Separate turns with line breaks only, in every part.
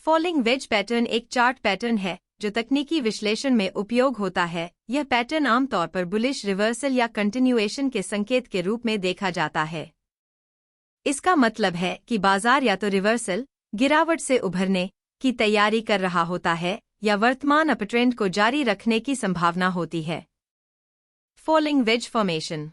Falling veg pattern एक chart pattern है जो तकनीकी विश्लेषण में उपयोग होता है। यह पैटर्न आमतौर पर बुलिश रिवर्सल या कंटिन्यूएशन के संकेत के रूप में देखा जाता है। इसका मतलब है कि बाजार या तो रिवर्सल, गिरावट से उभरने की तैयारी कर रहा होता है या वर्तमान अपट्रेंड को जारी रखने की संभावना होती है। Falling veg formation.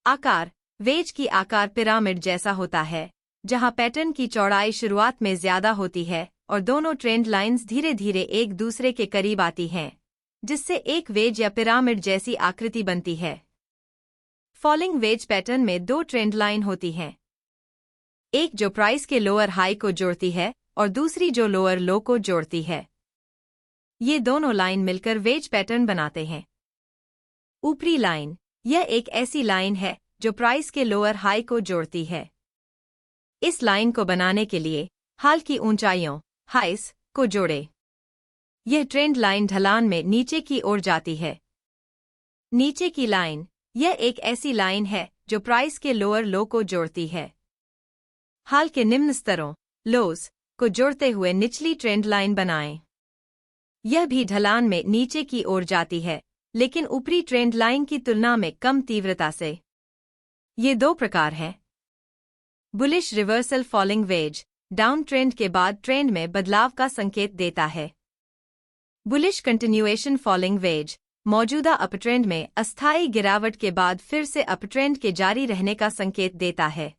आकार। वेज की आकार पिरामिड जैसा होता है, जहां पैटर्न की चौड़ाई शुरुआत में ज्यादा होती है और दोनों ट्रेंड लाइंस धीरे धीरे एक दूसरे के करीब आती हैं, जिससे एक वेज या पिरामिड जैसी आकृति बनती है। फॉलिंग वेज पैटर्न में दो ट्रेंड लाइन होती हैं, एक जो प्राइस के लोअर हाई को जोड़ती है और दूसरी जो लोअर लो को जोड़ती है। ये दोनों लाइन मिलकर वेज पैटर्न बनाते हैं। ऊपरी लाइन। यह एक ऐसी लाइन है जो प्राइस के लोअर हाई को जोड़ती है। इस लाइन को बनाने के लिए हाल की ऊंचाइयों, हाइस, को जोड़े। यह ट्रेंड लाइन ढलान में नीचे की ओर जाती है। नीचे की लाइन। यह एक ऐसी लाइन है जो प्राइस के लोअर लो को जोड़ती है। हाल के निम्न स्तरों, लोज, को जोड़ते हुए निचली ट्रेंड लाइन बनाएं। यह भी ढलान में नीचे की ओर जाती है, लेकिन ऊपरी ट्रेंड लाइन की तुलना में कम तीव्रता से। ये दो प्रकार हैं। Bullish reversal falling veg down trend के बाद ट्रेंड में बदलाव का संकेत देता है। बुलिश कंटिन्यूएशन फॉलिंग वेज मौजूदा अपट्रेंड में अस्थायी गिरावट के बाद फिर से अपट्रेंड के जारी रहने का संकेत देता है।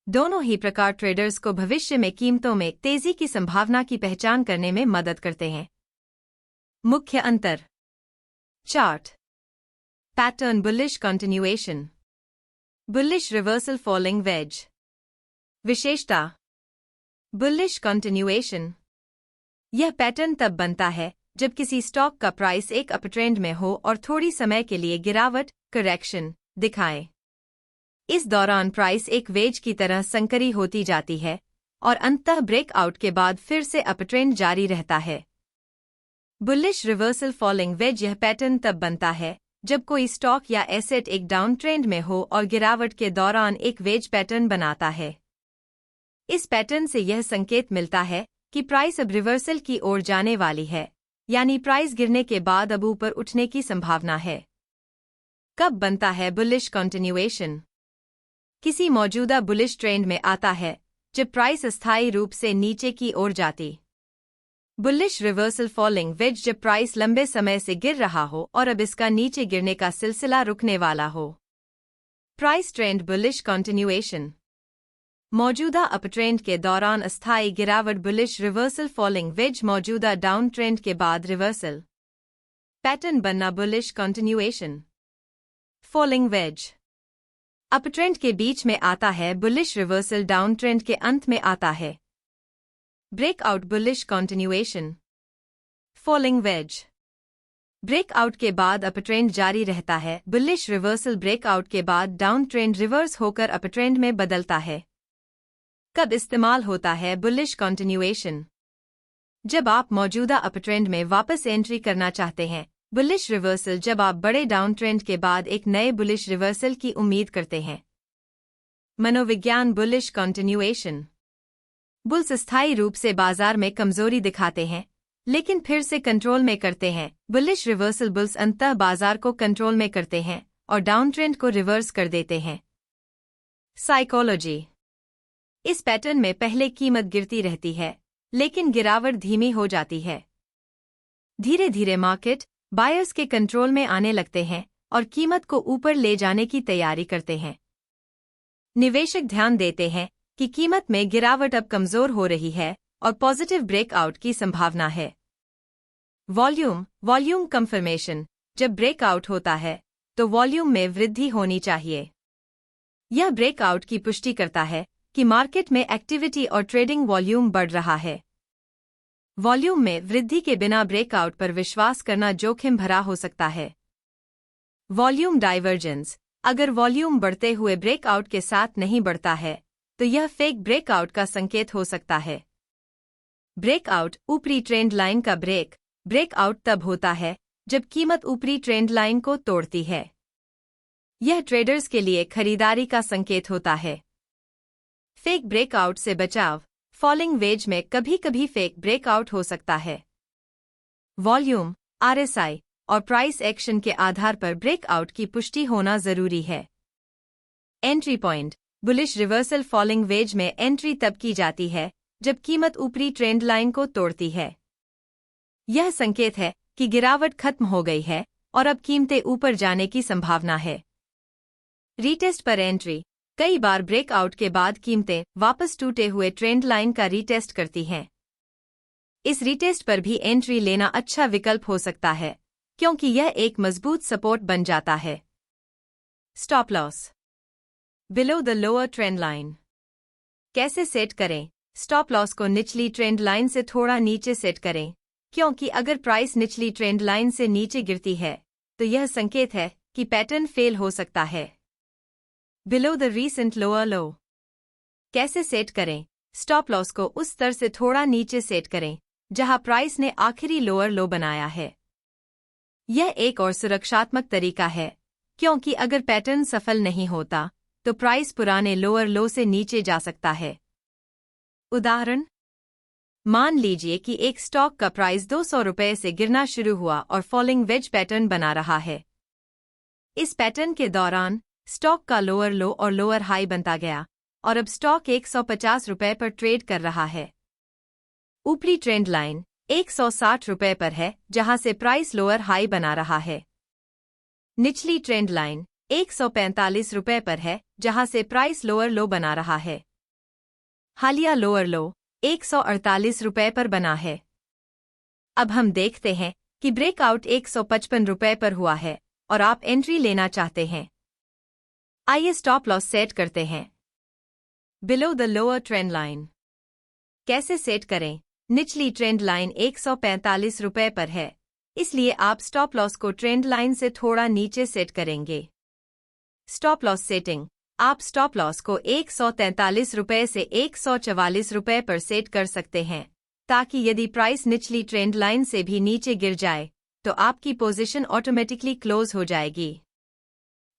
दोनों ही प्रकार ट्रेडर्स को भविष्य में कीमतों में तेजी की संभावना की पहचान करने में मदद करते हैं। मुख्य अंतर। Chart pattern. Bullish continuation, bullish reversal falling wedge. विशेषता। Bullish continuation. यह पैटर्न तब बनता है जब किसी स्टॉक का प्राइस एक अपट्रेंड में हो और थोड़ी समय के लिए गिरावट, करेक्शन, दिखाए। इस दौरान प्राइस एक वेज की तरह संकरी होती जाती है और अंततः ब्रेकआउट के बाद फिर से अपट्रेंड जारी रहता है। बुलिश रिवर्सल फॉलिंग वेज यह पैटर्न तब बनता है जब कोई स्टॉक या एसेट एक डाउन ट्रेंड में हो और गिरावट के दौरान एक वेज पैटर्न बनाता है। इस पैटर्न से यह संकेत मिलता है कि प्राइस अब रिवर्सल की ओर जाने वाली है, यानी प्राइस गिरने के बाद अब ऊपर उठने की संभावना है। कब बनता है बुलिश कंटिन्यूएशन? किसी मौजूदा बुलिश ट्रेंड में आता है जब प्राइस अस्थायी रूप से नीचे की ओर जाती। बुलिश रिवर्सल फॉलिंग वेज जब प्राइस लंबे समय से गिर रहा हो और अब इसका नीचे गिरने का सिलसिला रुकने वाला हो। Price trend bullish continuation. मौजूदा अपट्रेंड के दौरान अस्थायी गिरावट। बुलिश रिवर्सल फॉलिंग वेज मौजूदा डाउन ट्रेंड के बाद रिवर्सल पैटर्न बनना। Bullish continuation. Falling veg uptrend के बीच में आता है, बुलिश रिवर्सल डाउन ट्रेंड के अंत में आता है। Breakout. Bullish continuation. Falling veg breakout के बाद अपट्रेंड जारी रहता है। बुलिश रिवर्सल ब्रेकआउट के बाद डाउन ट्रेंड रिवर्स होकर अपट्रेंड में बदलता है। कब इस्तेमाल होता है बुलिश कंटिन्यूएशन? जब आप मौजूदा अपट्रेंड में वापस एंट्री करना चाहते हैं। बुलिश रिवर्सल जब आप बड़े डाउन ट्रेंड के बाद एक नए बुलिश रिवर्सल की उम्मीद करते हैं। मनोविज्ञान। Bullish continuation. बुल्स स्थायी रूप से बाजार में कमजोरी दिखाते हैं, लेकिन फिर से कंट्रोल में करते हैं। बुलिश रिवर्सल बुल्स अंततः बाजार को कंट्रोल में करते हैं और डाउन ट्रेंड को रिवर्स कर देते हैं। साइकोलॉजी। इस पैटर्न में पहले कीमत गिरती रहती है, लेकिन गिरावट धीमी हो जाती है। धीरे धीरे मार्केट बायर्स के कंट्रोल में आने लगते हैं और कीमत को ऊपर ले जाने की तैयारी करते हैं। निवेशक ध्यान देते हैं कि कीमत में गिरावट अब कमजोर हो रही है और पॉजिटिव ब्रेकआउट की संभावना है। Volume confirmation. जब ब्रेकआउट होता है तो वॉल्यूम में वृद्धि होनी चाहिए। यह ब्रेकआउट की पुष्टि करता है कि मार्केट में एक्टिविटी और ट्रेडिंग वॉल्यूम बढ़ रहा है। वॉल्यूम में वृद्धि के बिना ब्रेकआउट पर विश्वास करना जोखिम भरा हो सकता है। Volume divergence. अगर वॉल्यूम बढ़ते हुए ब्रेकआउट के साथ नहीं बढ़ता है तो यह फेक ब्रेकआउट का संकेत हो सकता है। ब्रेकआउट। ऊपरी ट्रेंड लाइन का ब्रेकआउट तब होता है जब कीमत ऊपरी ट्रेंड लाइन को तोड़ती है। यह ट्रेडर्स के लिए खरीदारी का संकेत होता है। फेक ब्रेकआउट से बचाव। फॉलिंग वेज में कभी कभी फेक ब्रेकआउट हो सकता है। वॉल्यूम, RSI और प्राइस एक्शन के आधार पर ब्रेकआउट की पुष्टि होना जरूरी है। Entry point, bullish reversal falling veg में एंट्री तब की जाती है जब कीमत ऊपरी ट्रेंड लाइन को तोड़ती है। यह संकेत है कि गिरावट खत्म हो गई है और अब कीमतें ऊपर जाने की संभावना है। रीटेस्ट पर एंट्री, कई बार ब्रेकआउट के बाद कीमतें वापस टूटे हुए ट्रेंड लाइन का रीटेस्ट करती हैं। इस रीटेस्ट पर भी एंट्री लेना अच्छा विकल्प हो सकता है क्योंकि यह एक मजबूत सपोर्ट बन जाता है। Stop loss, below the lower trend line. कैसे सेट करें? स्टॉप लॉस को निचली ट्रेंड लाइन से थोड़ा नीचे सेट करें, क्योंकि अगर प्राइस निचली ट्रेंड लाइन से नीचे गिरती है तो यह संकेत है कि पैटर्न फेल हो सकता है। बिलो द रीसेंट लोअर लो। कैसे सेट करें? स्टॉप लॉस को उस स्तर से थोड़ा नीचे सेट करें जहां प्राइस ने आखिरी लोअर लो बनाया है। यह एक और सुरक्षात्मक तरीका है क्योंकि अगर पैटर्न सफल नहीं होता तो प्राइस पुराने लोअर लो से नीचे जा सकता है। उदाहरण, मान लीजिए कि एक स्टॉक का प्राइस 200 रुपये से गिरना शुरू हुआ और फॉलिंग वेज पैटर्न बना रहा है। इस पैटर्न के दौरान स्टॉक का लोअर लो और लोअर हाई बनता गया और अब स्टॉक 150 रुपये पर ट्रेड कर रहा है। ऊपरी ट्रेंड लाइन 160 रुपये पर है जहां से प्राइस लोअर हाई बना रहा है। निचली ट्रेंड लाइन 145 रुपये पर है जहां से प्राइस लोअर लो बना रहा है। हालिया लोअर लो 148 रुपये पर बना है। अब हम देखते हैं कि ब्रेकआउट 155 रुपये पर हुआ है और आप एंट्री लेना चाहते हैं। आइए स्टॉप लॉस सेट करते हैं। Below the lower trend line. कैसे सेट करें? निचली ट्रेंड लाइन 145 रुपये पर है, इसलिए आप स्टॉप लॉस को ट्रेंड लाइन से थोड़ा नीचे सेट करेंगे। स्टॉप लॉस सेटिंग, आप स्टॉप लॉस को 143 रुपये से 144 रुपये पर सेट कर सकते हैं ताकि यदि प्राइस निचली ट्रेंड लाइन से भी नीचे गिर जाए तो आपकी पोजीशन ऑटोमेटिकली क्लोज हो जाएगी।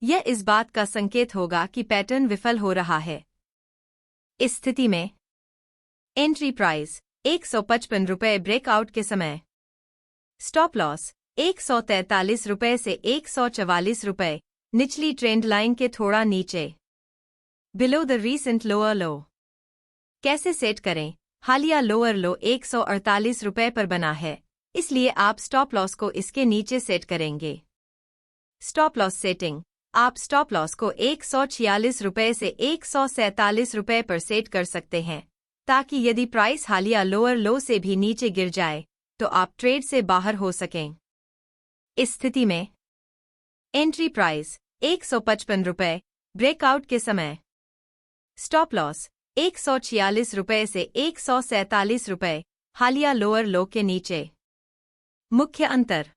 यह इस बात का संकेत होगा कि पैटर्न विफल हो रहा है। इस स्थिति में एंट्री प्राइस 155 रुपये ब्रेकआउट के समय, स्टॉप लॉस 143 रुपये से 144 रुपये, निचली ट्रेंड लाइन के थोड़ा नीचे। बिलो द रीसेंट लोअर लो। कैसे सेट करें? हालिया लोअर लो 148 रुपये पर बना है, इसलिए आप स्टॉप लॉस को इसके नीचे सेट करेंगे। स्टॉप लॉस सेटिंग, आप स्टॉप लॉस को 146 रुपये से 147 रुपये पर सेट कर सकते हैं ताकि यदि प्राइस हालिया लोअर लो से भी नीचे गिर जाए तो आप ट्रेड से बाहर हो सकें। इस स्थिति में एंट्री प्राइस 155 रुपये ब्रेकआउट के समय, स्टॉप लॉस 146 रुपये से 147 रुपये, हालिया लोअर लो के नीचे। मुख्य अंतर,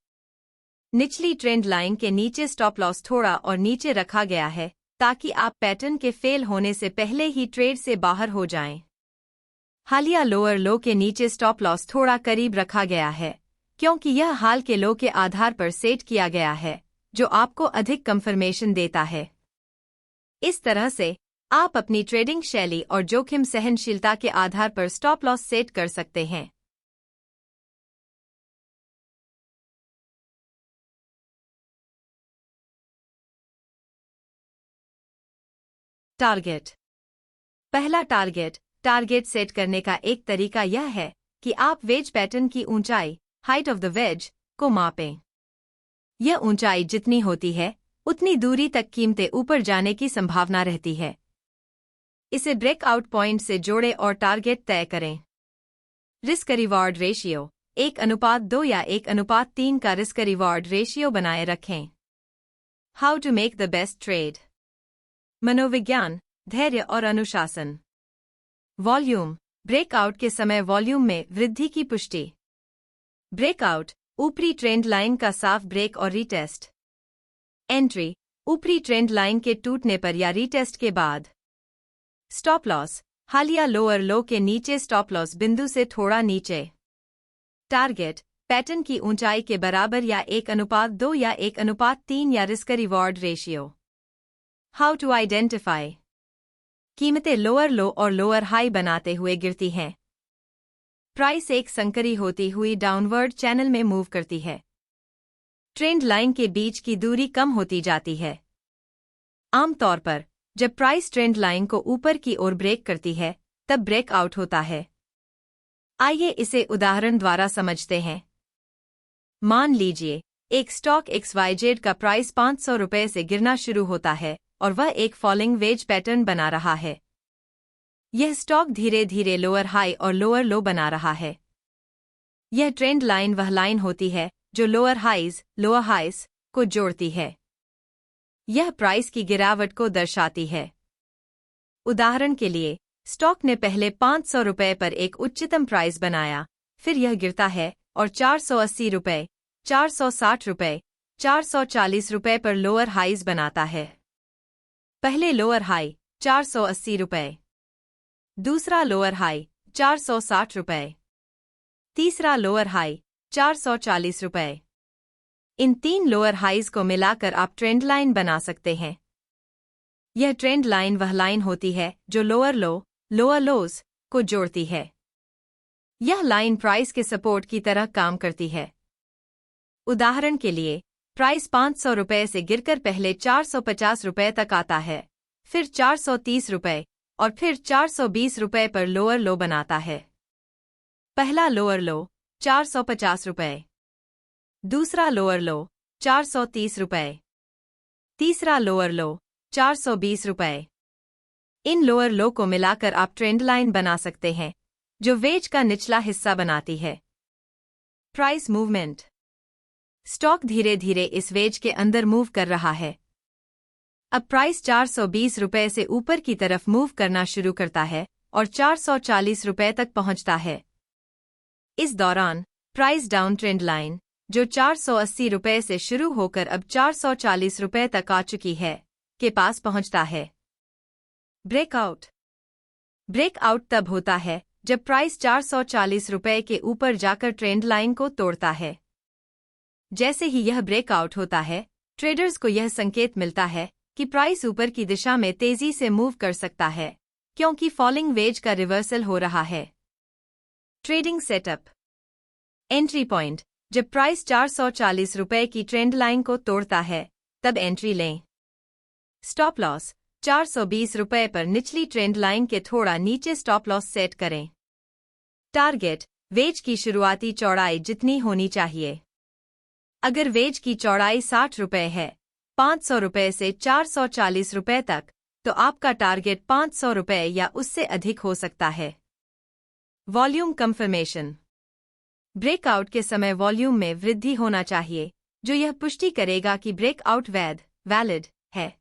निचली ट्रेंड लाइन के नीचे स्टॉप लॉस थोड़ा और नीचे रखा गया है ताकि आप पैटर्न के फेल होने से पहले ही ट्रेड से बाहर हो जाएं। हालिया लोअर लो के नीचे स्टॉप लॉस थोड़ा करीब रखा गया है क्योंकि यह हाल के लो के आधार पर सेट किया गया है जो आपको अधिक कंफर्मेशन देता है। इस तरह से आप अपनी ट्रेडिंग शैली और जोखिम सहनशीलता के आधार पर स्टॉप लॉस सेट कर सकते हैं। टारगेट। पहला टारगेट सेट करने का एक तरीका यह है कि आप वेज पैटर्न की ऊंचाई, हाइट ऑफ द वेज, को मापें। यह ऊंचाई जितनी होती है उतनी दूरी तक कीमतें ऊपर जाने की संभावना रहती है। इसे ब्रेकआउट पॉइंट से जोड़ें और टारगेट तय करें। रिस्क रिवॉर्ड रेशियो 1:2 या 1:3 का रिस्क रिवॉर्ड रेशियो बनाए रखें। How to make the best trade. मनोविज्ञान, धैर्य और अनुशासन। वॉल्यूम, ब्रेकआउट के समय वॉल्यूम में वृद्धि की पुष्टि। ब्रेकआउट, ऊपरी ट्रेंड लाइन का साफ ब्रेक और रीटेस्ट। एंट्री, ऊपरी ट्रेंड लाइन के टूटने पर या रीटेस्ट के बाद। स्टॉप लॉस, हालिया लोअर लो के नीचे स्टॉप लॉस बिंदु से थोड़ा नीचे। टारगेट, पैटर्न की ऊंचाई के बराबर या 1:2 या 1:3 या risk reward ratio. How to identify. कीमतें लोअर लो और लोअर हाई बनाते हुए गिरती हैं प्राइस एक संकरी होती हुई डाउनवर्ड चैनल में मूव करती है। ट्रेंड लाइन के बीच की दूरी कम होती जाती है। आमतौर पर जब प्राइस ट्रेंड लाइन को ऊपर की ओर ब्रेक करती है, तब ब्रेकआउट होता है। आइए इसे उदाहरण द्वारा समझते हैं। मान लीजिए एक स्टॉक XYZ का प्राइस 500 रुपये से गिरना शुरू होता है और वह एक फॉलिंग वेज पैटर्न बना रहा है। यह स्टॉक धीरे धीरे लोअर हाई और लोअर लो बना रहा है। यह ट्रेंड लाइन वह लाइन होती है जो लोअर हाइज को जोड़ती है। यह प्राइस की गिरावट को दर्शाती है। उदाहरण के लिए, स्टॉक ने पहले 500 रुपये पर एक उच्चतम प्राइस बनाया, फिर यह गिरता है और 480 रुपये, 460 रुपये, 440 रुपये पर लोअर हाइज बनाता है। पहले लोअर हाई 480 रुपये, दूसरा लोअर हाई 460 रुपये, तीसरा लोअर हाई 440 रुपये। इन 3 लोअर हाइज को मिलाकर आप ट्रेंड लाइन बना सकते हैं। यह ट्रेंड लाइन वह लाइन होती है जो लोअर लोज को जोड़ती है। यह लाइन प्राइस के सपोर्ट की तरह काम करती है। उदाहरण के लिए, प्राइस 500 रुपये से गिरकर पहले 450 रुपये तक आता है, फिर 430 रुपये और फिर 420 रुपये पर लोअर लो बनाता है। पहला लोअर लो 450 रुपये, दूसरा लोअर लो 430 रुपये, तीसरा लोअर लो 420 रुपये। इन लोअर लो को मिलाकर आप ट्रेंड लाइन बना सकते हैं जो वेज का निचला हिस्सा बनाती है। Price movement. स्टॉक धीरे धीरे इस वेज के अंदर मूव कर रहा है। अब प्राइस 420 रुपये से ऊपर की तरफ मूव करना शुरू करता है और 440 रुपये तक पहुंचता है। इस दौरान प्राइस डाउन ट्रेंड लाइन, जो 480 रुपये से शुरू होकर अब 440 रुपये तक आ चुकी है, के पास पहुंचता है। ब्रेकआउट। ब्रेकआउट तब होता है जब प्राइस 440 रुपये के ऊपर जाकर ट्रेंड लाइन को तोड़ता है। जैसे ही यह ब्रेकआउट होता है, ट्रेडर्स को यह संकेत मिलता है कि प्राइस ऊपर की दिशा में तेजी से मूव कर सकता है, क्योंकि फॉलिंग वेज का रिवर्सल हो रहा है। Trading setup. Entry point. जब प्राइस 440 रुपये की ट्रेंड लाइन को तोड़ता है, तब एंट्री लें। Stop loss. 420 रुपये पर निचली ट्रेंड लाइन के थोड़ा नीचे स्टॉप लॉस सेट करें। टारगेट। वेज की शुरुआती चौड़ाई जितनी होनी चाहिए। अगर वेज की चौड़ाई 60 रुपये है, 500 रुपये से 440 रुपये तक, तो आपका टारगेट 500 रुपये या उससे अधिक हो सकता है। Volume confirmation. ब्रेकआउट के समय वॉल्यूम में वृद्धि होना चाहिए, जो यह पुष्टि करेगा कि ब्रेकआउट वैलिड है।